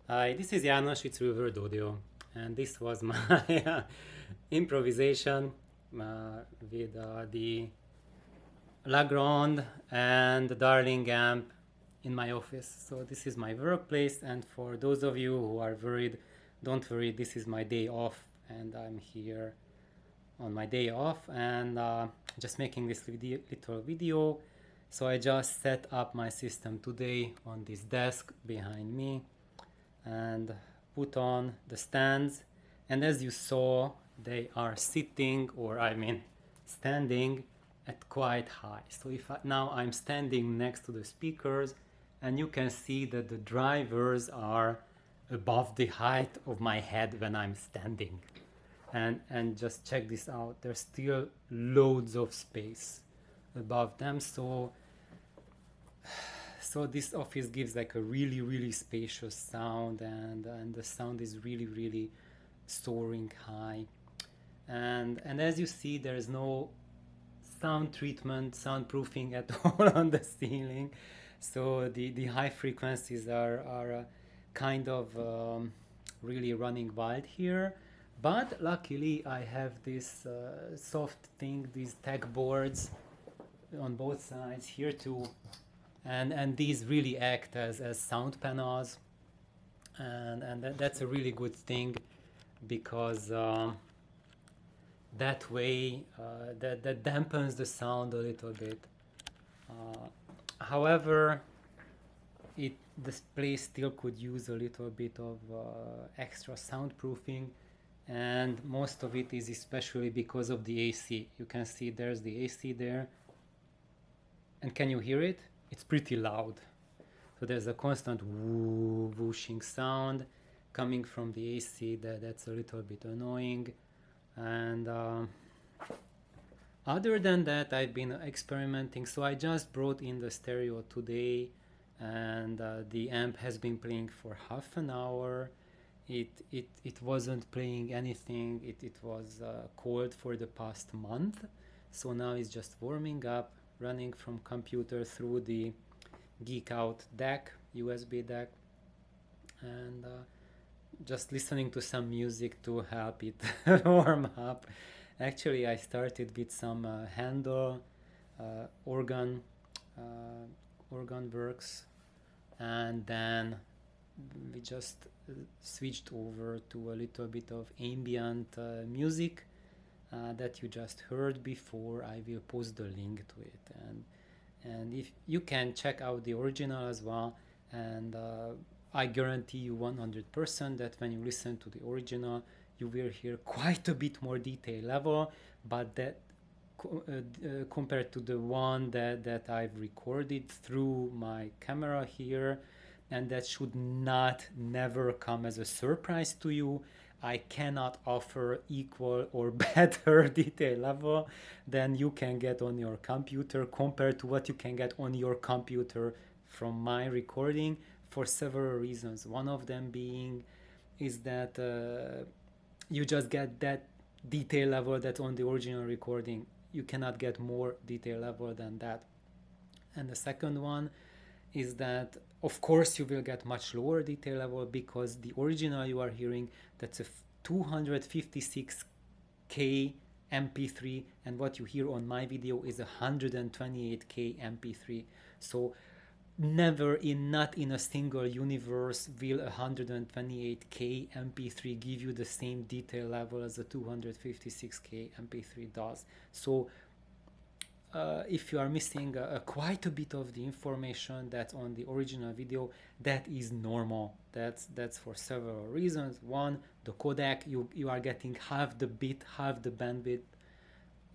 Hi, this is János, it's Reverb Audio, and this was my improvisation with the Grande and Darling amp in my office. So this is my workplace, and for those of you who are worried, don't worry, this is my day off, and I'm here on my day off, and just making this little video. So I just set up my system today on this desk behind me and put on the stands, and as you saw, they are sitting, or I mean standing at quite high. So if now I'm standing next to the speakers, and you can see that the drivers are above the height of my head when I'm standing. And just check this out, there's still loads of space above them, so this office gives like a really spacious sound, and the sound is really soaring high, and as you see, there is no sound treatment, soundproofing at all on the ceiling, so the high frequencies are kind of really running wild here. But luckily I have this soft thing, these tech boards on both sides here too, and these really act as sound panels, and that's a really good thing, because that way that dampens the sound a little bit. However, this place still could use a little bit of extra soundproofing, and most of it is especially because of the AC. You can see there's the AC there, and can you hear it? It's pretty loud. So there's a constant whooshing sound coming from the AC that's a little bit annoying. And other than that, I've been experimenting. So I just brought in the stereo today, and the amp has been playing for half an hour. It wasn't playing anything. It was cold for the past month, so now it's just warming up running from computer through the Geek Out deck, USB deck, and just listening to some music to help it warm up. Actually, I started with some Handel organ works, and then we just switched over to a little bit of ambient music that you just heard before. I will post the link to it, and if you can check out the original as well, and I guarantee you 100% that when you listen to the original, you will hear quite a bit more detail level, but that compared to the one that I've recorded through my camera here, and that should never come as a surprise to you. I cannot offer equal or better detail level than you can get on your computer compared to what you can get on your computer from my recording, for several reasons. One of them being is that you just get that detail level that's on the original recording. You cannot get more detail level than that. And the second one is that of course you will get much lower detail level, because the original you are hearing, that's a 256K MP3, and what you hear on my video is a 128K MP3. So not in a single universe will a 128K MP3 give you the same detail level as a 256K MP3 does. So if you are missing quite a bit of the information that's on the original video, that is normal. That's for several reasons. One, the codec, you are getting half the bit, half the bandwidth,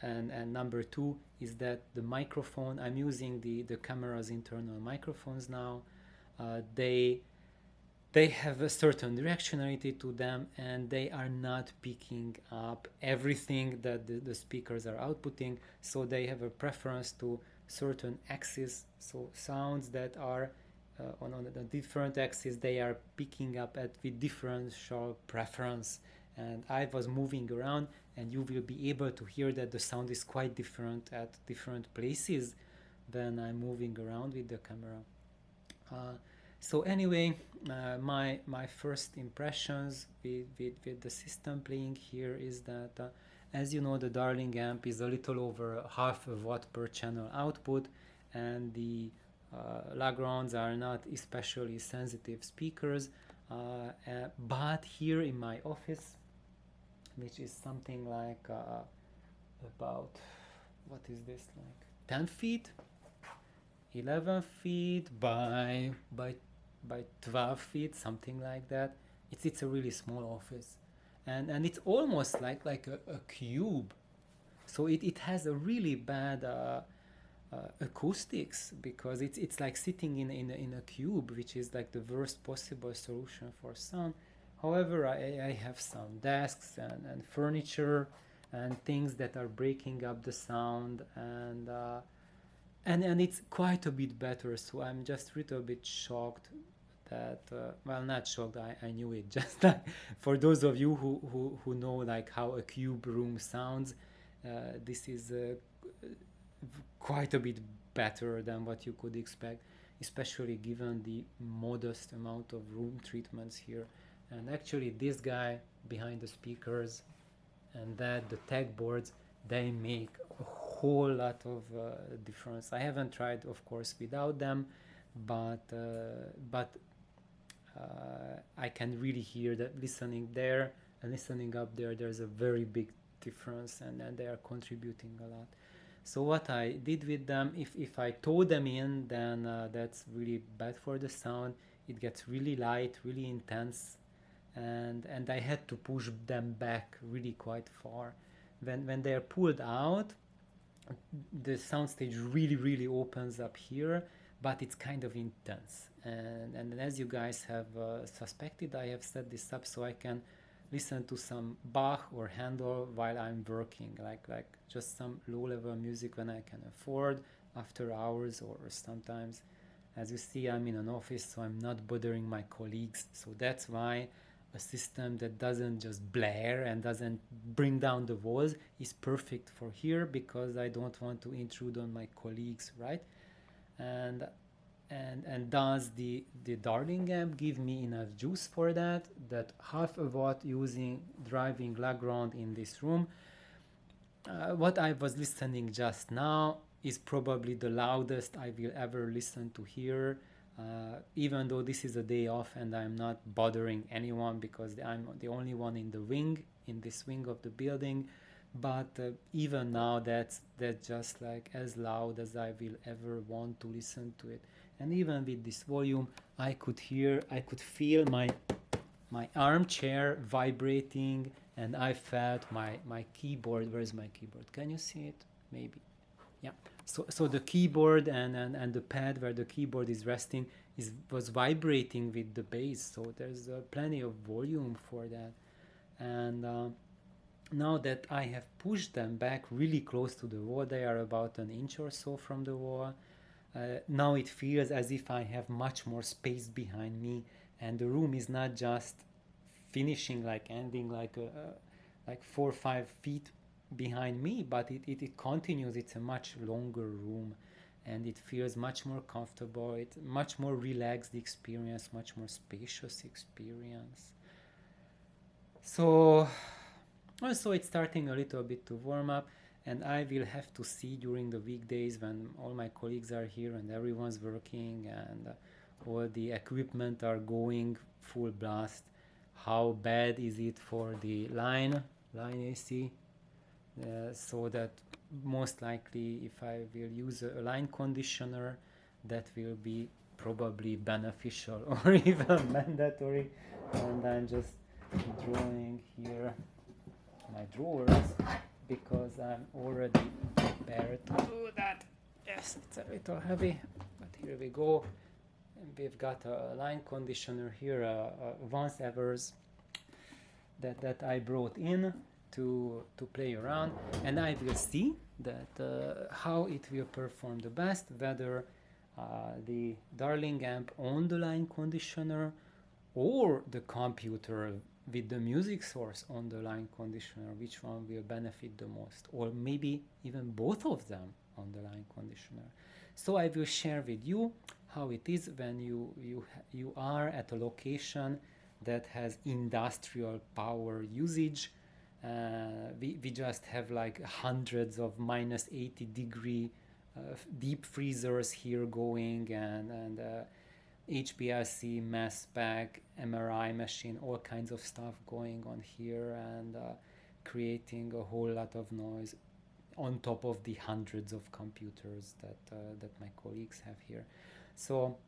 and number two is that the microphone, I'm using the camera's internal microphones now, they have a certain directionality to them, and they are not picking up everything that the speakers are outputting, so they have a preference to certain axes. So sounds that are on a different axis, they are picking up with differential preference. And I was moving around, and you will be able to hear that the sound is quite different at different places when I'm moving around with the camera. So anyway, my first impressions with the system playing here is that, as you know, the Darling amp is a little over half a watt per channel output, and the Lagrands are not especially sensitive speakers, but here in my office, which is something like about, what is this, like 10 feet, 11 feet by 12 feet, something like that. It's a really small office, and it's almost like a cube. So it has a really bad acoustics, because it's like sitting in a cube, which is like the worst possible solution for sound. However, I have some desks and furniture and things that are breaking up the sound, and it's quite a bit better. So I'm just a little bit shocked that, well, not shocked, I knew it. Just like for those of you who know like how a cube room sounds, this is quite a bit better than what you could expect, especially given the modest amount of room treatments here. And actually this guy behind the speakers and that the tech boards, they make a whole lot of difference. I haven't tried, of course, without them, but I can really hear that listening there and listening up there, there's a very big difference, and they are contributing a lot. So what I did with them, if I tow them in, then that's really bad for the sound. It gets really light, really intense, and I had to push them back really quite far. When they are pulled out, the soundstage really opens up here, but it's kind of intense. And as you guys have suspected, I have set this up so I can listen to some Bach or Handel while I'm working, like just some low-level music when I can afford after hours, or sometimes. As you see, I'm in an office, so I'm not bothering my colleagues. So that's why a system that doesn't just blare and doesn't bring down the walls is perfect for here, because I don't want to intrude on my colleagues, right? And does the Darling amp give me enough juice for that? That half a watt using driving Legrand in this room. What I was listening just now is probably the loudest I will ever listen to here, even though this is a day off and I'm not bothering anyone because I'm the only one in the wing, in this wing of the building. But even now, that's just like as loud as I will ever want to listen to it. And even with this volume, I could feel my armchair vibrating, and I felt my keyboard. Where's my keyboard? Can you see it? Maybe. Yeah. So the keyboard and the pad where the keyboard is resting was vibrating with the bass. So there's plenty of volume for that. And now that I have pushed them back really close to the wall, they are about an inch or so from the wall. Now it feels as if I have much more space behind me, and the room is not just finishing, like ending like 4 or 5 feet behind me, but it continues. It's a much longer room, and it feels much more comfortable. It's much more relaxed experience, much more spacious experience. So also it's starting a little bit to warm up, and I will have to see during the weekdays when all my colleagues are here and everyone's working and all the equipment are going full blast, how bad is it for the line AC. So that most likely if I will use a line conditioner, that will be probably beneficial or even mandatory. And I'm just drawing here my drawers because I'm already prepared to do that. Yes, it's a little heavy, but here we go. And we've got a line conditioner here, Vance Evers that I brought in to play around, and I will see that how it will perform the best, whether the Darling amp on the line conditioner or the computer with the music source on the line conditioner, which one will benefit the most, or maybe even both of them on the line conditioner. So I will share with you how it is when you are at a location that has industrial power usage. We just have like hundreds of minus 80 degree deep freezers here going, and HPLC, mass spec, MRI machine, all kinds of stuff going on here, and creating a whole lot of noise on top of the hundreds of computers that my colleagues have here. So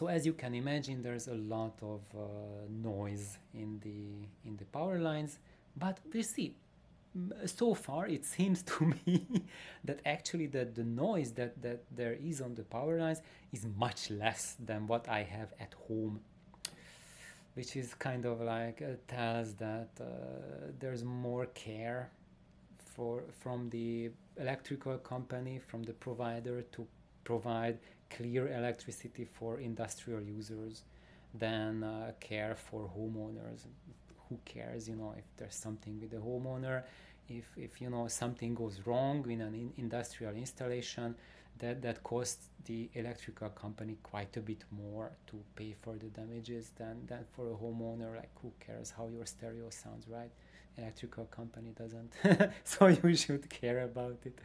as you can imagine, there's a lot of noise in the power lines, but we'll see. So far it seems to me that actually the noise that there is on the power lines is much less than what I have at home, which is kind of like tells that there's more care from the electrical company, from the provider, to provide clear electricity for industrial users than care for homeowners. Who cares, if there's something with the homeowner? If something goes wrong in an industrial installation, that costs the electrical company quite a bit more to pay for the damages than for a homeowner. Like, who cares how your stereo sounds, right? Electrical company doesn't. So you should care about it.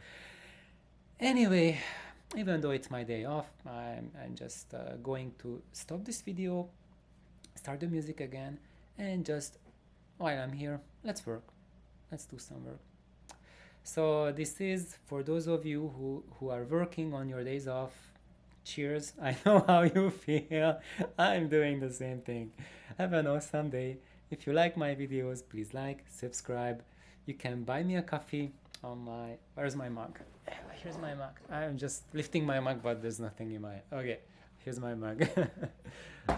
Anyway, even though it's my day off, I'm just going to stop this video, start the music again, and just while I'm here, let's work. Let's do some work. So this is for those of you who are working on your days off. Cheers. I know how you feel. I'm doing the same thing. Have an awesome day. If you like my videos, please like, subscribe. You can buy me a coffee on my... Where's my mug? Here's my mug. I'm just lifting my mug, but there's nothing in my... Okay, here's my mug.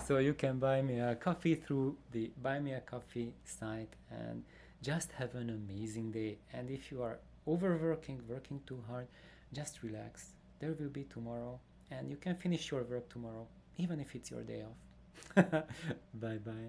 So you can buy me a coffee through the Buy Me a Coffee site, and just have an amazing day. And if you are overworking, working too hard, just relax. There will be tomorrow, and you can finish your work tomorrow, even if it's your day off. Bye bye.